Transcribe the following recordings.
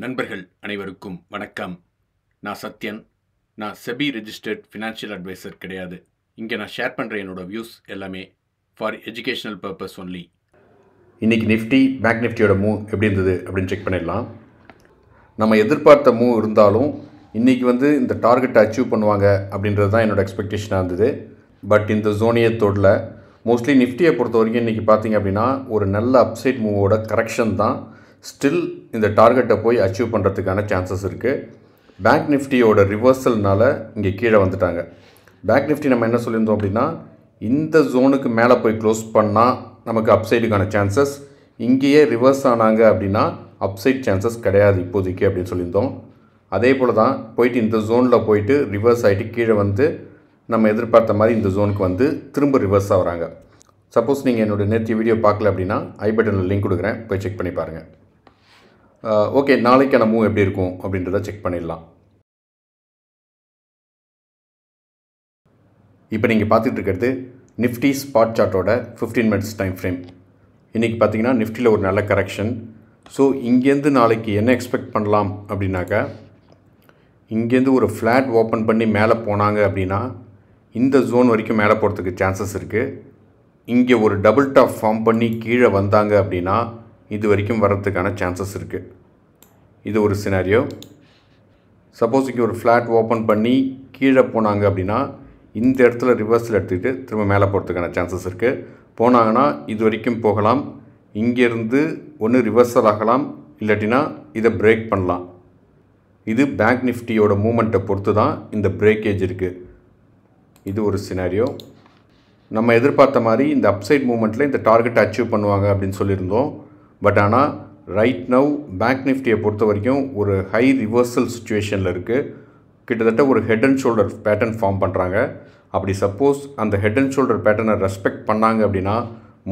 நண்பர்கள் அனைவருக்கும் வணக்கம். நான் சத்யன். நான் செபி ரெஜிஸ்டர்ட் ஃபினான்ஷியல் அட்வைசர் கிடையாது. இங்கே நான் ஷேர் பண்ணுற என்னோட வியூஸ் எல்லாமே ஃபார் எஜுகேஷனல் பர்பஸ் ஒன்லி. இன்றைக்கி நிஃப்டி பேங்க் நிஃப்டியோட மூவ் எப்படி இருந்தது அப்படின்னு செக் பண்ணிடலாம். நம்ம எதிர்பார்த்த மூவ் இருந்தாலும் இன்றைக்கி இந்த டார்கெட்டை அச்சீவ் பண்ணுவாங்க அப்படின்றது தான் என்னோடய எக்ஸ்பெக்டேஷனாக இருந்தது. பட் இந்த ஜோனியை தொடல. மோஸ்ட்லி நிஃப்டியை பொறுத்த வரைக்கும் இன்றைக்கி பார்த்திங்க அப்படின்னா ஒரு நல்ல அப்சைட் மூவோட கரெக்ஷன் தான் ஸ்டில் இந்த டார்கெட்டை போய் அச்சீவ் பண்ணுறதுக்கான சான்சஸ் இருக்குது. பேங்க் நிஃப்டியோட ரிவர்சல்னால் இங்கே கீழே வந்துட்டாங்க. பேங்க் நிஃப்டி நம்ம என்ன சொல்லியிருந்தோம் அப்படின்னா இந்த ஜோனுக்கு மேலே போய் க்ளோஸ் பண்ணால் நமக்கு அப்சைடுக்கான சான்சஸ், இங்கேயே ரிவர்ஸ் ஆனாங்க அப்படின்னா அப்சைட் சான்சஸ் கிடையாது இப்போதைக்கு அப்படின்னு சொல்லியிருந்தோம். அதே போல் தான் போயிட்டு இந்த ஜோனில் போயிட்டு ரிவர்ஸ் ஆகிட்டு கீழே நம்ம எதிர்பார்த்த மாதிரி இந்த ஜோனுக்கு திரும்ப ரிவர்ஸ் ஆகிறாங்க. சப்போஸ் நீங்கள் என்னோடய நேற்று வீடியோ பார்க்கல அப்படின்னா ஐ பட்டனில் லிங்க் கொடுக்குறேன், போய் செக் பண்ணி பாருங்கள். ஓகே, நாளைக்கான மூவ் எப்படி இருக்கும் அப்படின்றத செக் பண்ணிடலாம். இப்போ நீங்கள் பார்த்துட்டு இருக்கிறது நிஃப்டி ஸ்பாட் சார்ட்டோட 15 மினிட்ஸ் டைம் ஃப்ரேம். இன்றைக்கி பார்த்தீங்கன்னா நிஃப்டியில் ஒரு நல்ல கரெக்ஷன். ஸோ இங்கேருந்து நாளைக்கு என்ன எக்ஸ்பெக்ட் பண்ணலாம் அப்படின்னாக்கா, இங்கேருந்து ஒரு ஃப்ளாட் ஓப்பன் பண்ணி மேலே போனாங்க அப்படின்னா இந்த ஜோன் வரைக்கும் மேலே போகிறதுக்கு சான்சஸ் இருக்குது. இங்கே ஒரு டபுள் டாப் ஃபார்ம் பண்ணி கீழே வந்தாங்க அப்படின்னா இது வரைக்கும் வர்றதுக்கான சான்சஸ் இருக்குது. இது ஒரு சினாரியோ. சப்போஸ் இங்கே ஒரு ஃப்ளாட் ஓப்பன் பண்ணி கீழே போனாங்க அப்படின்னா இந்த இடத்துல ரிவர்ஸில் எடுத்துக்கிட்டு திரும்ப மேலே போகிறதுக்கான சான்சஸ் இருக்குது. போனாங்கன்னா இது வரைக்கும் போகலாம். இங்கேருந்து ஒன்று ரிவர்சல் ஆகலாம், இல்லாட்டினா இதை பிரேக் பண்ணலாம். இது பேங்க் நிஃப்டியோட மூமெண்ட்டை பொறுத்து தான் இந்த பிரேக்கேஜ் இருக்குது. இது ஒரு சினாரியோ. நம்ம எதிர்பார்த்த மாதிரி இந்த அப்சைட் மூமெண்ட்டில் இந்த டார்கெட் அச்சீவ் பண்ணுவாங்க அப்படின்னு சொல்லியிருந்தோம். பட் ஆனால் ரைட் நவ் பேங்க் நிஃப்டியை பொறுத்த வரைக்கும் ஒரு ஹை ரிவர்சல் சுச்சுவேஷனில் இருக்குது. கிட்டத்தட்ட ஒரு head and shoulder pattern form பண்ணுறாங்க. அப்படி சப்போஸ் அந்த ஹெட் அண்ட் ஷோல்டர் பேட்டர்னை ரெஸ்பெக்ட் பண்ணாங்க அப்படின்னா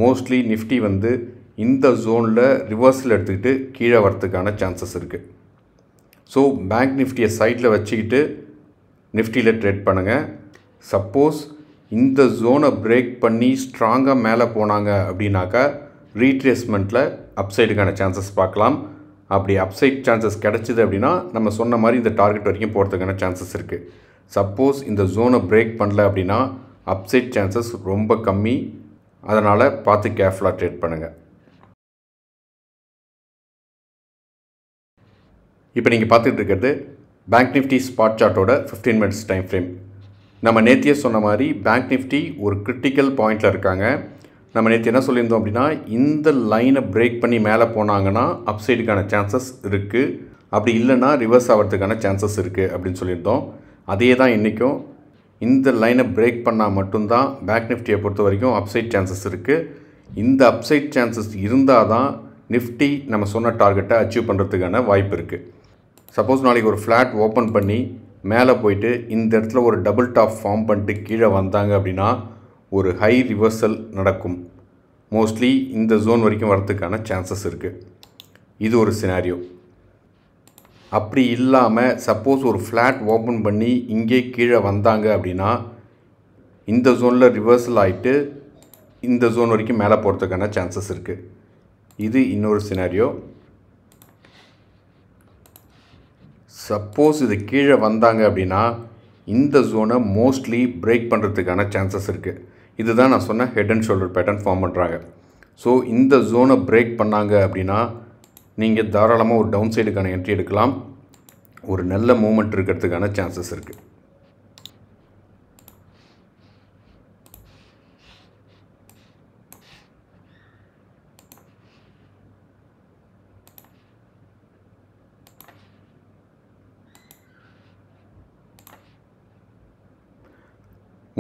மோஸ்ட்லி நிஃப்டி இந்த ஜோனில் ரிவர்சல் எடுத்துக்கிட்டு கீழே வரத்துக்கான சான்சஸ் இருக்குது. ஸோ பேங்க் நிஃப்டியை சைடில் வச்சுக்கிட்டு நிஃப்டியில் ட்ரேட் பண்ணுங்கள். சப்போஸ் இந்த ஜோனை பிரேக் பண்ணி ஸ்ட்ராங்காக மேலே போனாங்க அப்படின்னாக்கா ரீட்ரேஸ்மெண்ட்டில் அப்சைடுக்கான சான்சஸ் பார்க்கலாம். அப்படி அப்சைட் சான்சஸ் கிடச்சிது அப்படின்னா நம்ம சொன்ன மாதிரி இந்த டார்கெட் வரைக்கும் போகிறதுக்கான சான்சஸ் இருக்குது. சப்போஸ் இந்த ஜோனை பிரேக் பண்ணல அப்படின்னா அப்சைட் சான்சஸ் ரொம்ப கம்மி. அதனால் பார்த்து கேர்ஃபுல்லாக ட்ரேட் பண்ணுங்கள். இப்போ நீங்கள் பார்த்துட்டு இருக்கிறது பேங்க் நிஃப்டி ஸ்பாட் சார்ட்டோட 15 மினிட்ஸ் டைம் ஃப்ரேம். நம்ம நேத்தியே சொன்ன மாதிரி பேங்க் நிஃப்டி ஒரு கிரிட்டிக்கல் பாயிண்டில் இருக்காங்க. நம்ம நேற்று என்ன சொல்லியிருந்தோம் அப்படின்னா இந்த லைனை பிரேக் பண்ணி மேலே போனாங்கன்னா அப்சைடுக்கான சான்சஸ் இருக்குது, அப்படி இல்லைன்னா ரிவர்ஸ் ஆகிறதுக்கான சான்சஸ் இருக்குது அப்படின்னு சொல்லியிருந்தோம். அதே தான் இன்றைக்கும் இந்த லைனை பிரேக் பண்ணால் மட்டும்தான் பேங்க் நிஃப்டியை பொறுத்த வரைக்கும் அப்சைட் சான்சஸ் இருக்குது. இந்த அப்சைட் சான்சஸ் இருந்தால் தான் நிஃப்டி நம்ம சொன்ன டார்கெட்டை அச்சீவ் பண்ணுறதுக்கான வாய்ப்பு இருக்குது. சப்போஸ் நாளைக்கு ஒரு ஃப்ளாட் ஓப்பன் பண்ணி மேலே போயிட்டு இந்த இடத்துல ஒரு டபுள் டாப் ஃபார்ம் பண்ணிட்டு கீழே வந்தாங்க அப்படின்னா ஒரு ஹை ரிவர்சல் நடக்கும். மோஸ்ட்லி இந்த ஜோன் வரைக்கும் வரத்துக்கான சான்சஸ் இருக்குது. இது ஒரு சினாரியோ. அப்படி இல்லாமல் சப்போஸ் ஒரு ஃப்ளாட் ஓப்பன் பண்ணி இங்கே கீழே வந்தாங்க அப்படின்னா இந்த ஜோனில் ரிவர்சல் ஆகிட்டு இந்த ஜோன் வரைக்கும் மேலே போகிறதுக்கான சான்சஸ் இருக்குது. இது இன்னொரு சினாரியோ. சப்போஸ் இது கீழே வந்தாங்க அப்படின்னா இந்த ஜோனை மோஸ்ட்லி பிரேக் பண்ணுறதுக்கான சான்சஸ் இருக்குது. இதுதான் நான் சொன்ன head and shoulder pattern form பண்ணுறாங்க. ஸோ இந்த ஜோனை பிரேக் பண்ணாங்க அப்படின்னா நீங்கள் தாராளமாக ஒரு டவுன் சைடுக்கான என்ட்ரி எடுக்கலாம். ஒரு நல்ல மூமெண்ட் இருக்கிறதுக்கான சான்சஸ் இருக்குது.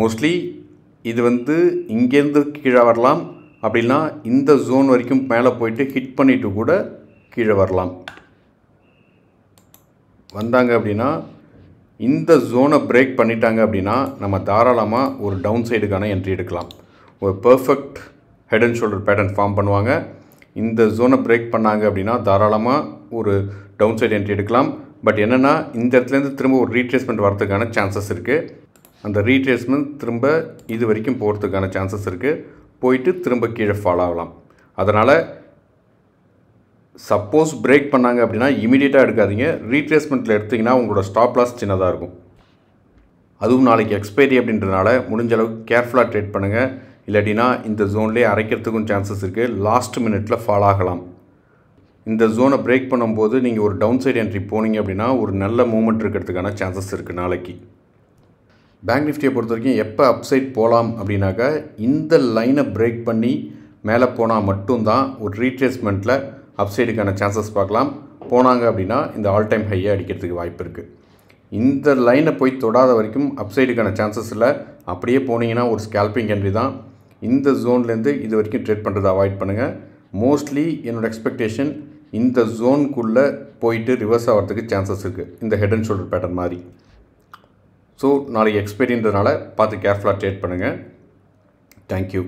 மோஸ்ட்லி இது இங்கேருந்து கீழே வரலாம், அப்படின்னா இந்த ஜோன் வரைக்கும் மேலே போயிட்டு ஹிட் பண்ணிவிட்டு கூட கீழே வரலாம். வந்தாங்க அப்படின்னா இந்த ஜோனை பிரேக் பண்ணிட்டாங்க அப்படின்னா நம்ம தாராளமாக ஒரு டவுன் சைடுக்கான என்ட்ரி எடுக்கலாம். ஒரு perfect head and shoulder pattern form பண்ணுவாங்க. இந்த ஜோனை பிரேக் பண்ணாங்க அப்படின்னா தாராளமாக ஒரு டவுன் சைடு என்ட்ரி எடுக்கலாம். பட் என்னென்னா இந்த இடத்துலேருந்து திரும்ப ஒரு ரீட்ரேஸ்மெண்ட் வரதுக்கான சான்சஸ் இருக்குது. அந்த ரீட்ரேஸ்மெண்ட் திரும்ப இது வரைக்கும் போகிறதுக்கான சான்சஸ் இருக்குது. போயிட்டு திரும்ப கீழே ஃபாலோ ஆகலாம். அதனால் சப்போஸ் பிரேக் பண்ணாங்க அப்படின்னா இமீடியட்டாக எடுக்காதீங்க. ரீட்ரேஸ்மெண்ட்டில் எடுத்திங்கன்னா உங்களோட ஸ்டாப் லாஸ் சின்னதாக இருக்கும். அதுவும் நாளைக்கு எக்ஸ்பைரி அப்படின்றதுனால முடிஞ்ச அளவுக்கு கேர்ஃபுல்லாக ட்ரேட் பண்ணுங்கள். இல்லாட்டினா இந்த ஜோன்லேயே அரைக்கிறதுக்கும் சான்சஸ் இருக்குது. லாஸ்ட் மினிட்ல ஃபால் ஆகலாம். இந்த ஜோனை பிரேக் பண்ணும்போது நீங்கள் ஒரு டவுன் சைடு என்ட்ரி போனீங்க அப்படின்னா ஒரு நல்ல மூவ்மெண்ட் இருக்கிறதுக்கான சான்சஸ் இருக்குது நாளைக்கு. பேங்க் நிஃப்டியை பொறுத்த வரைக்கும் எப்போ அப்சைட் போகலாம் அப்படின்னாக்கா இந்த லைனை பிரேக் பண்ணி மேலே போனால் மட்டும்தான் ஒரு ரீட்ரேஸ்மெண்ட்டில் அப்சைடுக்கான சான்சஸ் பார்க்கலாம். போனாங்க அப்படின்னா இந்த ஆல் டைம் ஹையை அடிக்கிறதுக்கு வாய்ப்பு இருக்குது. இந்த லைனை போய் தொடாத வரைக்கும் அப்சைடுக்கான சான்சஸ் இல்லை. அப்படியே போனீங்கன்னா ஒரு ஸ்கேல்பிங் என்ட்ரி தான். இந்த ஜோன்லேருந்து இது வரைக்கும் ட்ரேட் பண்ணுறதை அவாய்ட் பண்ணுங்கள். மோஸ்ட்லி என்னோடய எக்ஸ்பெக்டேஷன் இந்த ஜோனுக்குள்ளே போயிட்டு ரிவர்ஸ் ஆகிறதுக்கு சான்சஸ் இருக்குது, இந்த ஹெட் அண்ட் ஷோல்டர் பேட்டர்ன் மாதிரி. ஸோ நாளைக்கு எக்ஸ்பெரின்றதுனால பார்த்து கேர்ஃபுல்லாக ட்ரேட் பண்ணுங்கள். தேங்க்யூ.